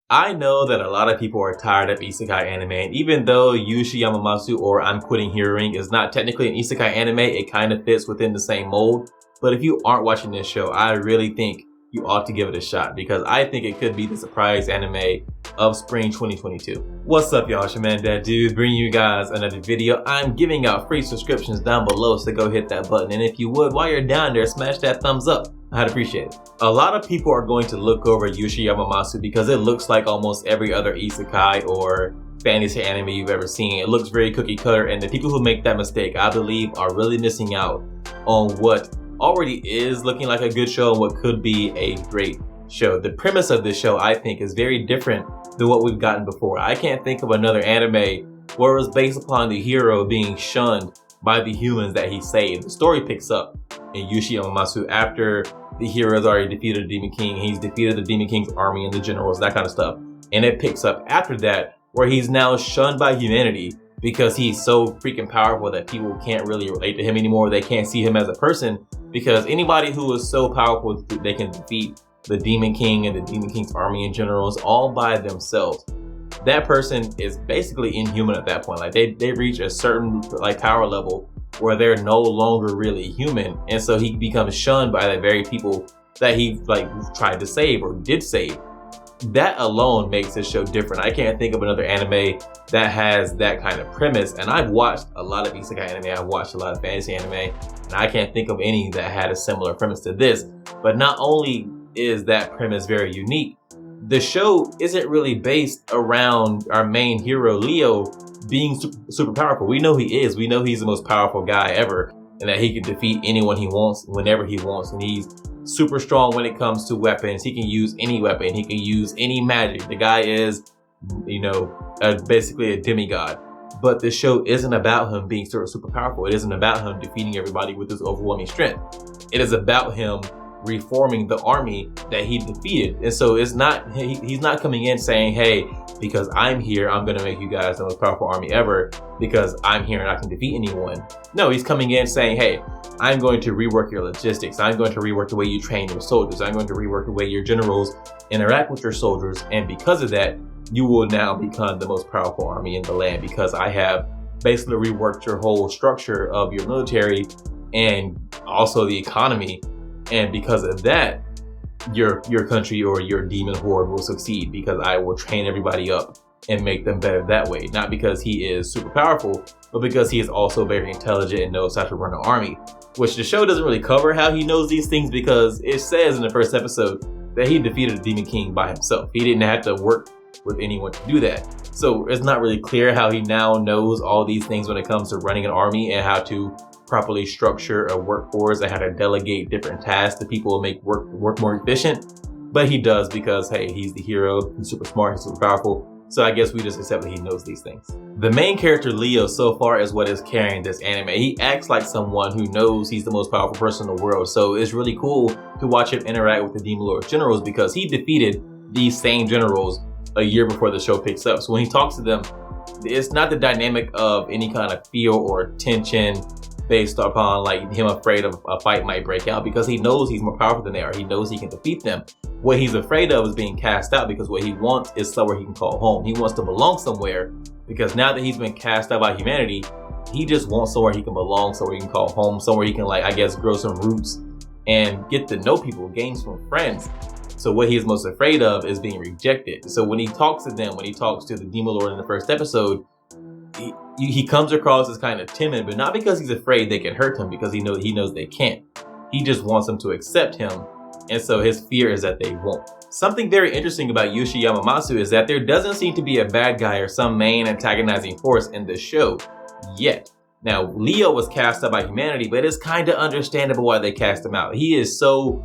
I know that a lot of people are tired of isekai anime, and even though Yuusha Yamemasu or I'm Quitting Hearing is not technically an isekai anime, it kind of fits within the same mold. But if you aren't watching this show, I really think you ought to give it a shot because I think it could be the surprise anime of spring 2022. What's up, y'all? It's your man, That Dude, bringing you guys another video. I'm giving out free subscriptions down below, so go hit that button. And if you would, while you're down there, smash that thumbs up. I'd appreciate it. A lot of people are going to look over Yuusha Yamemasu because it looks like almost every other isekai or fantasy anime you've ever seen. It looks very cookie cutter, and the people who make that mistake, I believe, are really missing out on what already is looking like a good show and what could be a great show. The premise of this show, I think, is very different than what we've gotten before. I can't think of another anime where it was based upon the hero being shunned by the humans that he saved. The story picks up in Yuusha Yamemasu after the hero has already defeated the Demon King. He's defeated the Demon King's army and the generals, that kind of stuff. And it picks up after that where he's now shunned by humanity because he's so freaking powerful that people can't really relate to him anymore. They can't see him as a person because anybody who is so powerful they can defeat the Demon King and the Demon King's army and generals all by themselves. That person is basically inhuman at that point. Like they reach a certain power level where they're no longer really human, and so he becomes shunned by the very people that he tried to save or did save. That alone makes this show different. I can't think of another anime that has that kind of premise, and I've watched a lot of isekai anime, I've watched a lot of fantasy anime, and I can't think of any that had a similar premise to this. But not only is that premise very unique, the show isn't really based around our main hero Leo being super powerful. We know he is. We know he's the most powerful guy ever, and that he can defeat anyone he wants whenever he wants, and he's super strong when it comes to weapons. He can use any weapon. He can use any magic. The guy is, basically a demigod. But the show isn't about him being super powerful. It isn't about him defeating everybody with his overwhelming strength. It is about him reforming the army that he defeated. And so it's not, he's not coming in saying, hey, because I'm here, I'm gonna make you guys the most powerful army ever because I'm here and I can defeat anyone. No, he's coming in saying, hey, I'm going to rework your logistics. I'm going to rework the way you train your soldiers. I'm going to rework the way your generals interact with your soldiers. And because of that, you will now become the most powerful army in the land because I have basically reworked your whole structure of your military and also the economy. And because of that, your country or your demon horde will succeed because I will train everybody up and make them better that way. Not because he is super powerful, but because he is also very intelligent and knows how to run an army. Which the show doesn't really cover how he knows these things because it says in the first episode that he defeated the Demon King by himself. He didn't have to work with anyone to do that. So it's not really clear how he now knows all these things when it comes to running an army and how to properly structure a workforce and how to delegate different tasks to people to make work more efficient. But he does because, hey, he's the hero, he's super smart, he's super powerful. So I guess we just accept that he knows these things. The main character, Leo, so far is what is carrying this anime. He acts like someone who knows he's the most powerful person in the world. So it's really cool to watch him interact with the Demon Lord generals because he defeated these same generals a year before the show picks up. So when he talks to them, it's not the dynamic of any kind of fear or tension based upon him afraid of a fight might break out because he knows he's more powerful than they are. He knows he can defeat them. What he's afraid of is being cast out because what he wants is somewhere he can call home. He wants to belong somewhere because now that he's been cast out by humanity, he just wants somewhere he can belong, somewhere he can call home, somewhere he can grow some roots and get to know people, gain some friends. So what he's most afraid of is being rejected. So when he talks to them, when he talks to the Demon Lord in the first episode, he comes across as kind of timid, but not because he's afraid they can hurt him, because he knows they can't. He just wants them to accept him, and so his fear is that they won't. Something very interesting about Yuusha Yamemasu is that there doesn't seem to be a bad guy or some main antagonizing force in this show yet. Now, Leo was cast out by humanity, but it's kind of understandable why they cast him out. He is so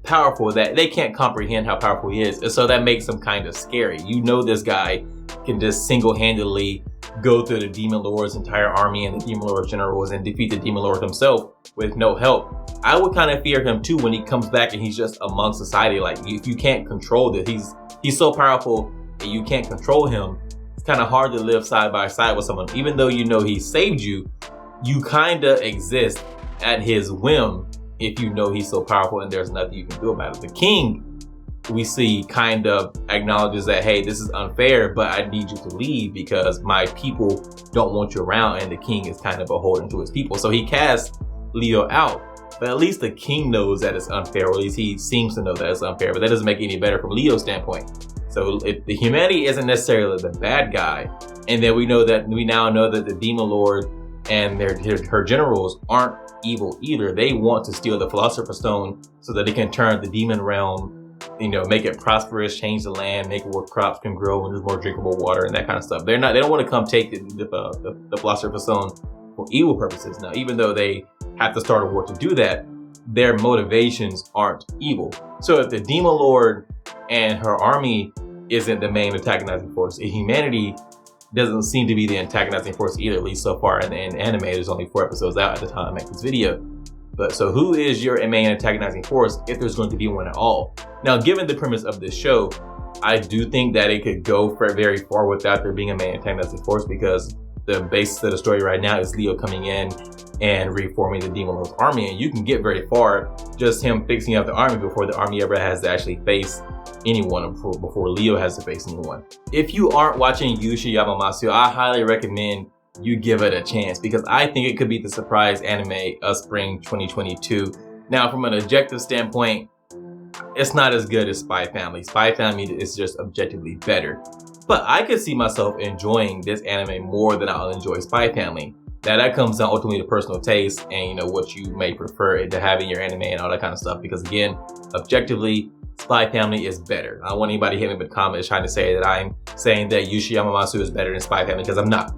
powerful that they can't comprehend how powerful he is, and so that makes him kind of scary. You know, this guy can just single-handedly go through the Demon Lord's entire army and the Demon Lord's generals and defeat the Demon Lord himself with no help. I would kind of fear him too when he comes back and he's just among society. Like, if you can't control this, he's so powerful and you can't control him, it's kind of hard to live side by side with someone. Even though you know he saved you, you kind of exist at his whim if you know he's so powerful and there's nothing you can do about it. The king we see kind of acknowledges that, hey, this is unfair, but I need you to leave because my people don't want you around, and the king is kind of beholden to his people. So he casts Leo out, but at least the king knows that it's unfair, or at least he seems to know that it's unfair, but that doesn't make it any better from Leo's standpoint. So if the humanity isn't necessarily the bad guy, and then we now know that the Demon Lord and her generals aren't evil either. They want to steal the Philosopher's Stone so that they can turn the demon realm, make it prosperous, change the land, make it where crops can grow and there's more drinkable water and that kind of stuff. They don't want to come take the Philosopher's Stone for evil purposes. Now, even though they have to start a war to do that, their motivations aren't evil. So if the Demon Lord and her army isn't the main antagonizing force, humanity doesn't seem to be the antagonizing force either, at least so far in the anime. There's only 4 episodes out at the time I make this video. But so who is your main antagonizing force, if there's going to be one at all? Now, given the premise of this show, I do think that it could go for very far without there being a main antagonizing force, because the basis of the story right now is Leo coming in and reforming the Demon Lord's army, and you can get very far just him fixing up the army before the army ever has to actually face anyone, before Leo has to face anyone. If you aren't watching Yuusha Yamemasu, I highly recommend you give it a chance, because I think it could be the surprise anime of spring 2022. Now, from an objective standpoint, it's not as good as Spy Family. Spy Family is just objectively better. But I could see myself enjoying this anime more than I'll enjoy Spy Family. Now, that comes down ultimately to personal taste and what you may prefer to have in your anime and all that kind of stuff. Because again, objectively, Spy Family is better. I don't want anybody hitting me with comments trying to say that I'm saying that Yuusha Yamemasu is better than Spy Family, because I'm not.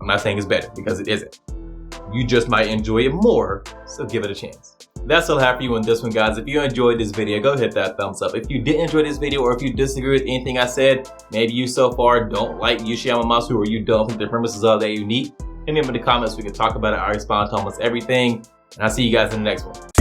I'm not saying it's better, because it isn't. You just might enjoy it more, so give it a chance. That's all I have for you on this one, guys. If you enjoyed this video, go hit that thumbs up. If you did enjoy this video, or if you disagree with anything I said, maybe you so far don't like Yuusha Yamemasu, or you don't think the premises are that unique, hit me up in the comments. We can talk about it. I respond to almost everything, and I'll see you guys in the next one.